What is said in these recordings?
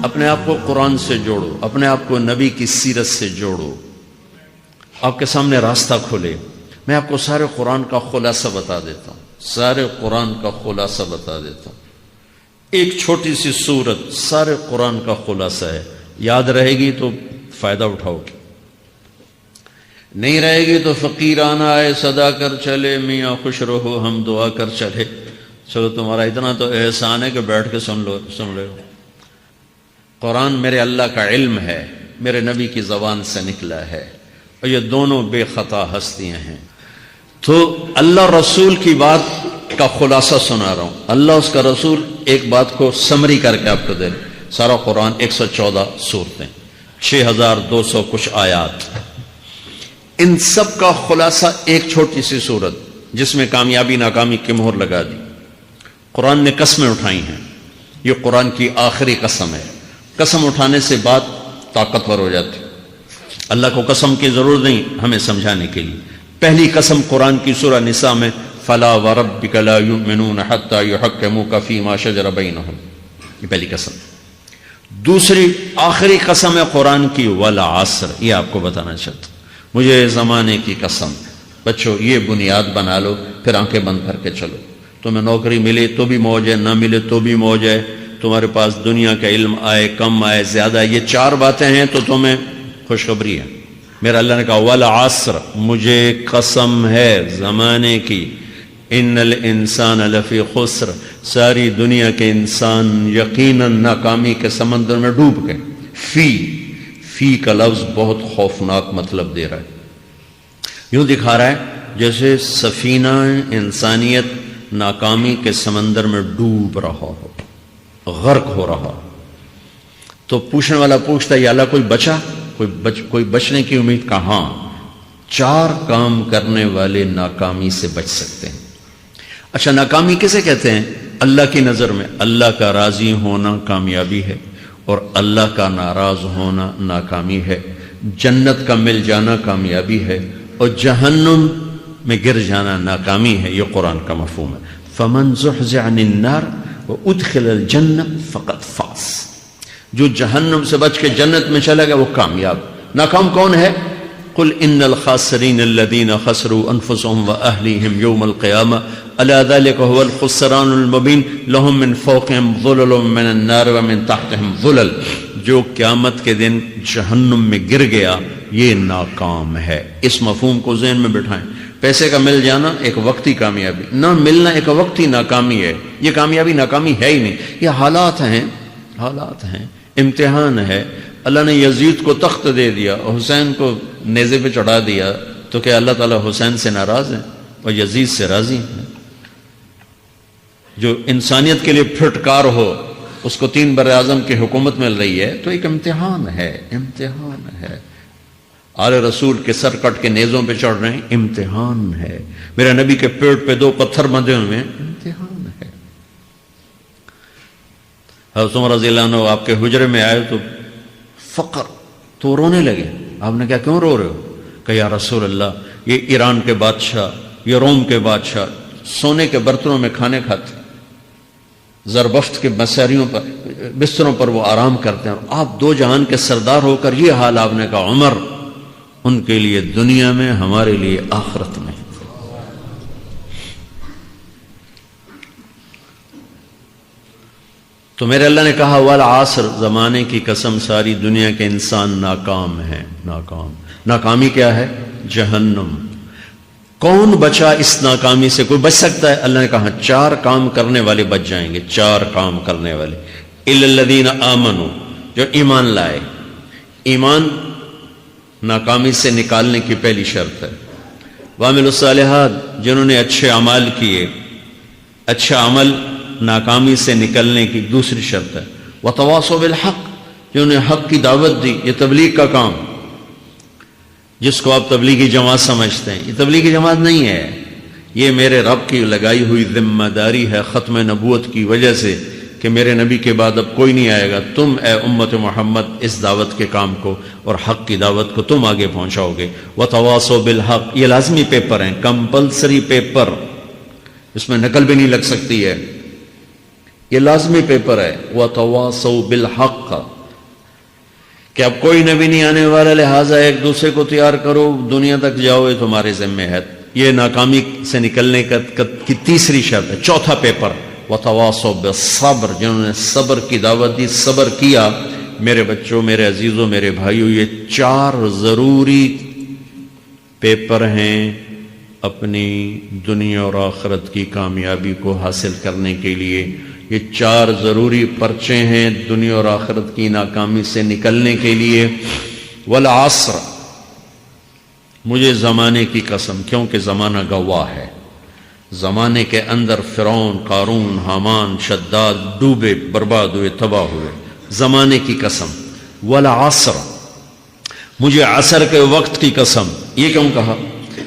اپنے آپ کو قرآن سے جوڑو، اپنے آپ کو نبی کی سیرت سے جوڑو، آپ کے سامنے راستہ کھلے۔ میں آپ کو سارے قرآن کا خلاصہ بتا دیتا ہوں، سارے قرآن کا خلاصہ بتا دیتا ہوں۔ ایک چھوٹی سی سورت سارے قرآن کا خلاصہ ہے، یاد رہے گی تو فائدہ اٹھاؤ گے، نہیں رہے گی تو فقیرانہ آئے صدا کر چلے، میاں خوش رہو ہم دعا کر چلے۔ چلو تمہارا اتنا تو احسان ہے کہ بیٹھ کے سن رہے ہو۔ قرآن میرے اللہ کا علم ہے، میرے نبی کی زبان سے نکلا ہے، اور یہ دونوں بے خطا ہستیاں ہیں۔ تو اللہ رسول کی بات کا خلاصہ سنا رہا ہوں، اللہ اس کا رسول ایک بات کو سمری کر کے آپ کو دے رہے۔ سارا قرآن 114 سورتیں، 6200 کچھ آیات، ان سب کا خلاصہ ایک چھوٹی سی سورت جس میں کامیابی ناکامی کی مہر لگا دی۔ قرآن نے قسمیں اٹھائی ہیں، یہ قرآن کی آخری قسم ہے۔ قسم اٹھانے سے بات طاقتور ہو جاتی، اللہ کو قسم کی ضرورت نہیں ہمیں سمجھانے کے لیے۔ پہلی قسم قرآن کی سورہ نساء میں فلا وربک لا یؤمنون حتی یحکموک فیما شجر بینہم، یہ پہلی قسم۔ دوسری آخری قسم ہے قرآن کی والعصر، یہ آپ کو بتانا چاہتا ہوں۔ مجھے زمانے کی قسم، بچوں یہ بنیاد بنا لو، پھر آنکھیں بند کر کے چلو۔ تمہیں نوکری ملے تو بھی موج ہے، نہ ملے تو بھی موج ہے، تمہارے پاس دنیا کا علم آئے کم آئے زیادہ، یہ چار باتیں ہیں تو تمہیں خوشخبری ہے۔ میرا اللہ نے کہا والعصر، مجھے قسم ہے زمانے کی، ان الانسان لفی خسر، ساری دنیا کے انسان یقیناً ناکامی کے سمندر میں ڈوب گئے۔ فی کا لفظ بہت خوفناک مطلب دے رہا ہے، یوں دکھا رہا ہے جیسے سفینہ انسانیت ناکامی کے سمندر میں ڈوب رہا ہو، غرق ہو رہا۔ تو پوچھنے والا پوچھتا ہے یا اللہ کوئی بچا، کوئی بچنے کی امید؟ کہاں؟ چار کام کرنے والے ناکامی سے بچ سکتے ہیں۔ اچھا ناکامی کسے کہتے ہیں؟ اللہ کی نظر میں اللہ کا راضی ہونا کامیابی ہے، اور اللہ کا ناراض ہونا ناکامی ہے۔ جنت کا مل جانا کامیابی ہے، اور جہنم میں گر جانا ناکامی ہے۔ یہ قرآن کا مفہوم ہے۔ فمن زحزح عن النار وادخل الجنہ فقد فاز، جو جہنم سے بچ کے جنت میں چلا گیا وہ کامیاب۔ ناکام کون ہے؟ قل ان الخاسرین الذین خسروا انفسهم واهلیہم یوم القیامہ الا ذلک هو الخسران المبین لهم من فوقهم ظلل من النار ومن تحتهم ظلل، جو قیامت کے دن جہنم میں گر گیا یہ ناکام ہے۔ اس مفہوم کو ذہن میں بٹھائیں۔ پیسے کا مل جانا ایک وقتی کامیابی، نہ ملنا ایک وقتی ناکامی ہے۔ یہ کامیابی ناکامی ہے ہی نہیں، یہ حالات ہیں، امتحان ہے۔ اللہ نے یزید کو تخت دے دیا اور حسین کو نیزے پہ چڑھا دیا، تو کیا اللہ تعالیٰ حسین سے ناراض ہے اور یزید سے راضی ہے؟ جو انسانیت کے لیے پھٹکار ہو اس کو 3 براعظم کی حکومت مل رہی ہے تو ایک امتحان ہے۔ آل رسول کے سر کٹ کے نیزوں پہ چڑھ رہے ہیں، امتحان ہے۔ میرے نبی کے پیٹ پہ 2 پتھر بندھے ہوئے ہیں، امتحان ہے۔ حضرت عمر رضی اللہ عنہ آپ کے حجرے میں آئے تو فقر، تو رونے لگے۔ آپ نے کہا کیوں رو رہے ہو؟ کہ یا رسول اللہ یہ ایران کے بادشاہ، یہ روم کے بادشاہ سونے کے برتنوں میں کھانے کھاتے، زربفت کے بستروں پر وہ آرام کرتے ہیں، اور آپ 2 جہان کے سردار ہو کر یہ حال۔ آپ نے کہا عمر ان کے لیے دنیا میں، ہمارے لیے آخرت میں۔ تو میرے اللہ نے کہا والعصر، زمانے کی قسم ساری دنیا کے انسان ناکام ہیں، ناکامی کیا ہے؟ جہنم۔ کون بچا اس ناکامی سے؟ کوئی بچ سکتا ہے؟ اللہ نے کہا 4 کام کرنے والے بچ جائیں گے، 4 کام کرنے والے۔ الا الذین آمنوا، جو ایمان لائے۔ ایمان ناکامی سے نکالنے کی پہلی شرط ہے۔ وعملوا الصالحات، جنہوں نے اچھے اعمال کیے، اچھا عمل ناکامی سے نکلنے کی دوسری شرط ہے۔ وتواصوا بالحق، جنہوں نے حق کی دعوت دی، یہ تبلیغ کا کام۔ جس کو آپ تبلیغی جماعت سمجھتے ہیں، یہ تبلیغی جماعت نہیں ہے، یہ میرے رب کی لگائی ہوئی ذمہ داری ہے ختم نبوت کی وجہ سے کہ میرے نبی کے بعد اب کوئی نہیں آئے گا۔ تم اے امت محمد اس دعوت کے کام کو اور حق کی دعوت کو تم آگے پہنچاؤ گے۔ وتواصوا بالحق، یہ لازمی پیپر ہیں، کمپلسری پیپر، اس میں نقل بھی نہیں لگ سکتی ہے۔ یہ لازمی پیپر ہے. وَتَوَاصَوْا بِالْحَقِّ کہ اب کوئی نبی نہیں آنے والا، لہٰذا ایک دوسرے کو تیار کرو، دنیا تک جاؤ، یہ تمہارے ذمہ ہے. یہ ناکامی سے نکلنے کی تیسری شرط ہے. چوتھا پیپر وَتَوَاصَوْا بِالصَّبْرِ، جنہوں نے صبر کی دعوت دی، صبر کیا. میرے بچوں، میرے عزیزوں، میرے بھائیوں، یہ 4 ضروری پیپر ہیں اپنی دنیا اور آخرت کی کامیابی کو حاصل کرنے کے لیے. یہ 4 ضروری پرچے ہیں دنیا اور آخرت کی ناکامی سے نکلنے کے لیے. والعصر، مجھے زمانے کی قسم، کیونکہ زمانہ گواہ ہے. زمانے کے اندر فرعون، قارون، حامان، شداد ڈوبے، برباد ہوئے، تباہ ہوئے. زمانے کی قسم. والعصر، مجھے عصر کے وقت کی قسم. یہ کیوں کہا؟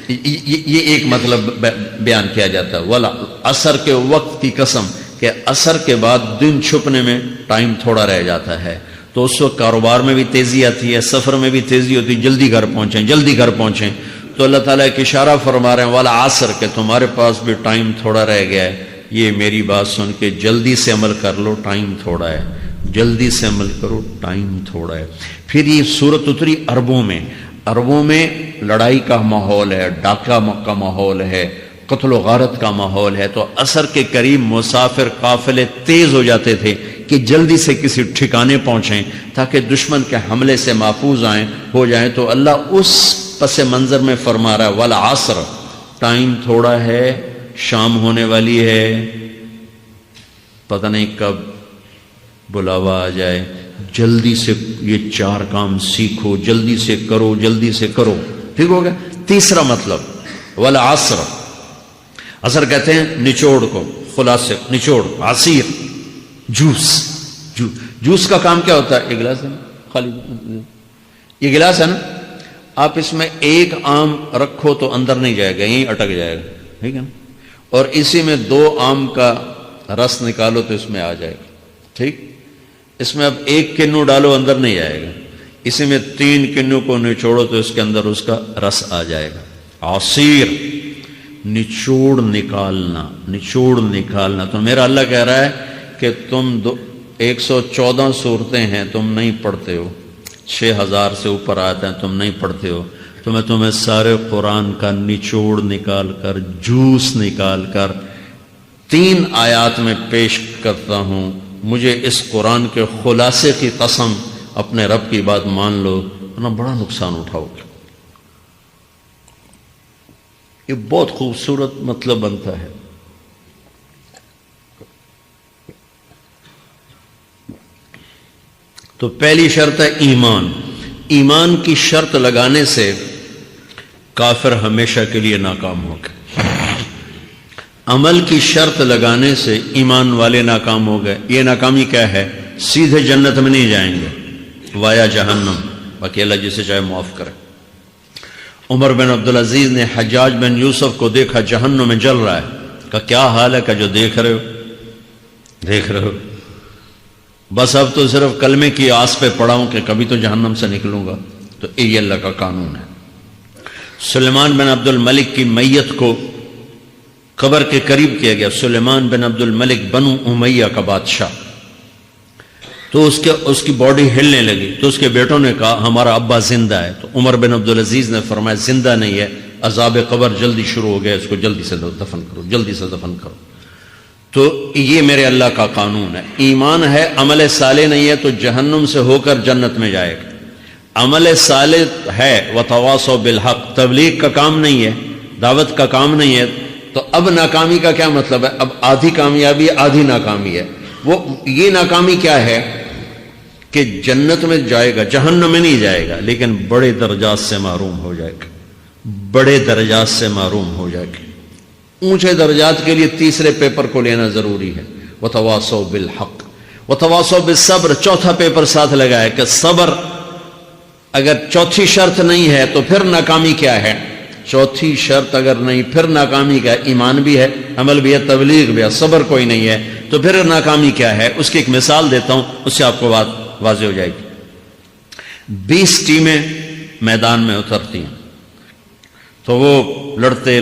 یہ ایک مطلب بیان کیا جاتا ہے. والعصر کے وقت کی قسم کہ عصر کے بعد دن چھپنے میں ٹائم تھوڑا رہ جاتا ہے، تو اس وقت کاروبار میں بھی تیزی آتی ہے، سفر میں بھی تیزی ہوتی ہے، جلدی گھر پہنچیں، جلدی گھر پہنچیں. تو اللہ تعالیٰ ایک اشارہ فرما رہے ہیں والعصر کہ تمہارے پاس بھی ٹائم تھوڑا رہ گیا ہے. یہ میری بات سن کے جلدی سے عمل کر لو، ٹائم تھوڑا ہے. جلدی سے عمل کرو، ٹائم تھوڑا ہے. پھر یہ صورت اتری عربوں میں. عربوں میں لڑائی کا ماحول ہے، ڈاکہ کا ماحول ہے، قتل و غارت کا ماحول ہے. تو عصر کے قریب مسافر قافلے تیز ہو جاتے تھے کہ جلدی سے کسی ٹھکانے پہنچیں تاکہ دشمن کے حملے سے محفوظ ہو جائیں. تو اللہ اس پس منظر میں فرما رہا ہے والعصر، ٹائم تھوڑا ہے، شام ہونے والی ہے، پتہ نہیں کب بلاوا آ جائے. جلدی سے یہ 4 کام سیکھو، جلدی سے کرو، جلدی سے کرو. ٹھیک ہو گیا. تیسرا مطلب والعصر، عصر کہتے ہیں نچوڑ کو، خلاصے، نچوڑ، عصیر، جوس کا کام کیا ہوتا ہے؟ یہ گلاس ہے نا، خالی یہ گلاس ہے نا، آپ اس میں ایک آم رکھو تو اندر نہیں جائے گا، یہیں اٹک جائے گا. ٹھیک ہے نا. اور اسی میں 2 آم کا رس نکالو تو اس میں آ جائے گا. ٹھیک. اس میں اب 1 کنو ڈالو، اندر نہیں آئے گا. اسی میں 3 کنو کو نچوڑو تو اس کے اندر اس کا رس آ جائے گا. عصیر، نچوڑ نکالنا، نچوڑ نکالنا. تو میرا اللہ کہہ رہا ہے کہ تم 114 صورتیں ہیں تم نہیں پڑھتے ہو، 6000 سے اوپر آتے ہیں تم نہیں پڑھتے ہو، تو میں تمہیں سارے قرآن کا نچوڑ نکال کر، جوس نکال کر 3 آیات میں پیش کرتا ہوں. مجھے اس قرآن کے خلاصے کی قسم، اپنے رب کی بات مان لو ورنہ بڑا نقصان اٹھاؤ گے. یہ بہت خوبصورت مطلب بنتا ہے. تو پہلی شرط ہے ایمان. ایمان کی شرط لگانے سے کافر ہمیشہ کے لیے ناکام ہو گئے. عمل کی شرط لگانے سے ایمان والے ناکام ہو گئے. یہ ناکامی کیا ہے؟ سیدھے جنت میں نہیں جائیں گے، وایا جہنم. باقی اللہ جسے چاہے معاف کرے. عمر بن عبدالعزیز نے حجاج بن یوسف کو دیکھا جہنم میں جل رہا ہے. کہا کیا حال ہے؟ کہ جو دیکھ رہے ہو بس اب تو صرف کلمے کی آس پہ پڑا ہوں کہ کبھی تو جہنم سے نکلوں گا. تو یہ اللہ کا قانون ہے. سلیمان بن عبد الملک کی میت کو قبر کے قریب کیا گیا. سلیمان بن عبد الملک بنو امیہ کا بادشاہ. تو اس کی باڈی ہلنے لگی. تو اس کے بیٹوں نے کہا ہمارا ابا زندہ ہے. تو عمر بن عبدالعزیز نے فرمایا زندہ نہیں ہے، عذاب قبر جلدی شروع ہو گیا، اس کو جلدی سے دفن کرو، جلدی سے دفن کرو. تو یہ میرے اللہ کا قانون ہے. ایمان ہے، عمل صالح نہیں ہے تو جہنم سے ہو کر جنت میں جائے گا. عمل صالح ہے وتواصوا بالحق، تبلیغ کا کام نہیں ہے، دعوت کا کام نہیں ہے. تو اب ناکامی کا کیا مطلب ہے؟ اب آدھی کامیابی آدھی ناکامی ہے. وہ یہ ناکامی کیا ہے کہ جنت میں جائے گا، جہنم میں نہیں جائے گا، لیکن بڑے درجات سے محروم ہو جائے گا، بڑے درجات سے محروم ہو جائے گا. اونچے درجات کے لیے تیسرے پیپر کو لینا ضروری ہے. وتواصوا بالحق وتواصوا بالصبر. چوتھا پیپر ساتھ لگا ہے کہ صبر اگر چوتھی شرط نہیں ہے تو پھر ناکامی کیا ہے؟ چوتھی شرط اگر نہیں پھر ناکامی کیا ہے؟ ایمان بھی ہے، عمل بھی ہے، تبلیغ بھی ہے، صبر کوئی نہیں ہے تو پھر ناکامی کیا ہے؟ اس کی ایک مثال دیتا ہوں، اس سے آپ کو بات واضح ہو جائے گی. 20 ٹیمیں میدان میں اترتی ہیں تو وہ لڑتے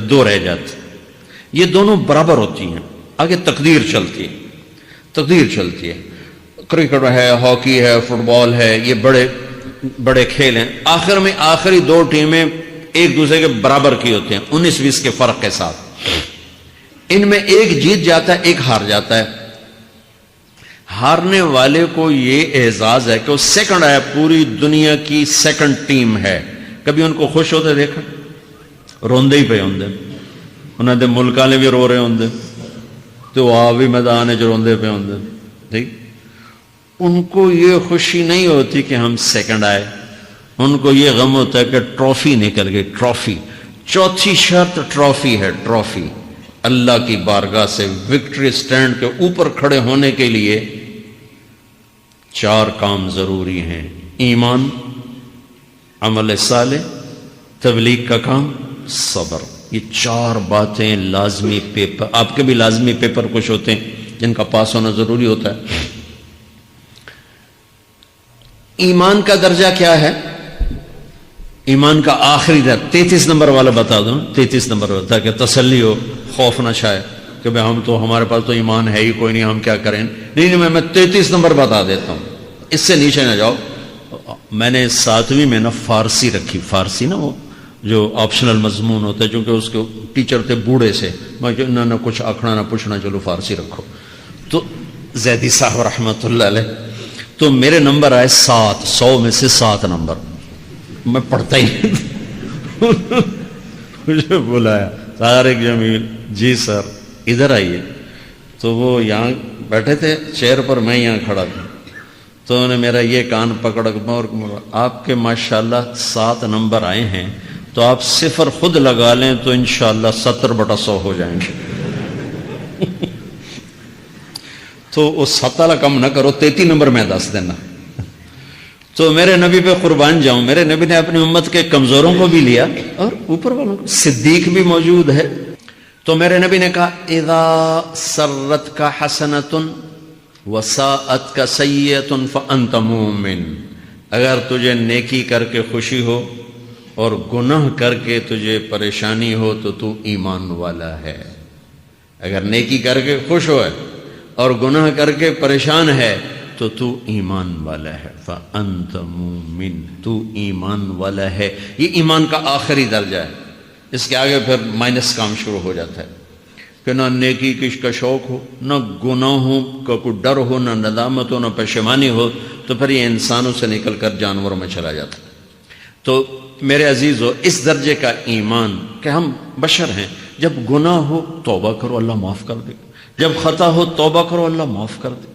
2 رہ جاتے. یہ دونوں برابر ہوتی ہیں، آگے تقدیر چلتی ہے، تقدیر چلتی ہے. کرکٹ ہے، ہاکی ہے، فٹ بال ہے، یہ بڑے بڑے کھیل ہیں. آخر میں آخری دو ٹیمیں ایک دوسرے کے برابر کی ہوتے ہیں 19-20 کے فرق کے ساتھ. ان میں ایک جیت جاتا ہے، ایک ہار جاتا ہے. ہارنے والے کو یہ اعزاز ہے کہ وہ سیکنڈ آیا، پوری دنیا کی سیکنڈ ٹیم ہے. کبھی ان کو خوش ہوتے دیکھا؟ روندے ہی پہ ہوں، انہوں نے ملک والے بھی رو رہے ہوں تو آ بھی میدان ہے جو روندے پہ ہوں. ٹھیک، ان کو یہ خوشی نہیں ہوتی کہ ہم سیکنڈ آئے، ان کو یہ غم ہوتا ہے کہ ٹرافی نکل گئی. ٹرافی، چوتھی شرط ٹرافی ہے. ٹرافی اللہ کی بارگاہ سے وکٹری سٹینڈ کے اوپر کھڑے ہونے کے لیے 4 کام ضروری ہیں: ایمان، عمل صالح، تبلیغ کا کام، صبر. یہ 4 باتیں لازمی پیپر، آپ کے بھی لازمی پیپر کچھ ہوتے ہیں جن کا پاس ہونا ضروری ہوتا ہے. ایمان کا درجہ کیا ہے؟ ایمان کا آخری درجہ 33 نمبر والا بتا دوں. 33 نمبر والا تاکہ تسلی ہو، خوف نہ چھائے کہ بھئی ہم تو، ہمارے پاس تو ایمان ہے ہی کوئی نہیں، ہم کیا کریں. نہیں، میں 33 نمبر بتا دیتا ہوں، اس سے نیچے نہ جاؤ. میں نے 7ویں میں نا فارسی رکھی. فارسی نا وہ جو آپشنل مضمون ہوتا ہے، چونکہ اس کے ٹیچر تھے بوڑھے سے، میں نہ کچھ آکھنا نہ پوچھنا، چلو فارسی رکھو. تو زیدی صاحب رحمۃ اللہ علیہ، تو میرے نمبر آئے 7، 100 میں سے 7 نمبر. میں پڑھتا ہی مجھے بلایا طارق جمیل، جی سر ادھر آئیے. تو وہ یہاں بیٹھے تھے چیئر پر، میں یہاں کھڑا تھا. تو انہوں نے میرا یہ کان پکڑ اور آپ کے ماشاءاللہ 7 نمبر آئے ہیں، تو آپ 0 خود لگا لیں تو انشاءاللہ 70/100 ہو جائیں گے. تو وہ 7 والا کم نہ کرو، 33 نمبر میں 10 دینا. تو میرے نبی پہ قربان جاؤں، میرے نبی نے اپنی امت کے کمزوروں کو بھی لیا اور اوپر والوں کو. صدیق بھی موجود ہے. تو میرے نبی نے کہا اذا سرت کا حسنۃ وساءت کا سیئۃ فانت مومن. اگر تجھے نیکی کر کے خوشی ہو اور گناہ کر کے تجھے پریشانی ہو تو تو ایمان والا ہے. اگر نیکی کر کے خوش ہو اور گناہ کر کے پریشان ہے تو تو ایمان والا ہے. فانت مومن، تو ایمان والا ہے. یہ ایمان کا آخری درجہ ہے. اس کے آگے پھر مائنس کام شروع ہو جاتا ہے کہ نہ نیکی کا شوق ہو، نہ گناہوں کا کوئی ڈر ہو، نہ ندامت ہو، نہ پشیمانی ہو، تو پھر یہ انسانوں سے نکل کر جانوروں میں چلا جاتا ہے. تو میرے عزیزو، اس درجے کا ایمان کہ ہم بشر ہیں، جب گناہ ہو توبہ کرو، اللہ معاف کر دے. جب خطا ہو توبہ کرو، اللہ معاف کر دے.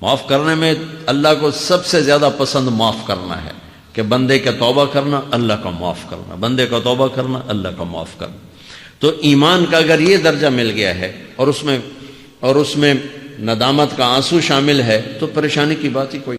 معاف کرنے میں اللہ کو سب سے زیادہ پسند معاف کرنا ہے، کہ بندے کا توبہ کرنا، اللہ کا معاف کرنا، بندے کا توبہ کرنا، اللہ کا معاف کرنا. تو ایمان کا اگر یہ درجہ مل گیا ہے اور اس میں ندامت کا آنسو شامل ہے تو پریشانی کی بات ہی کوئی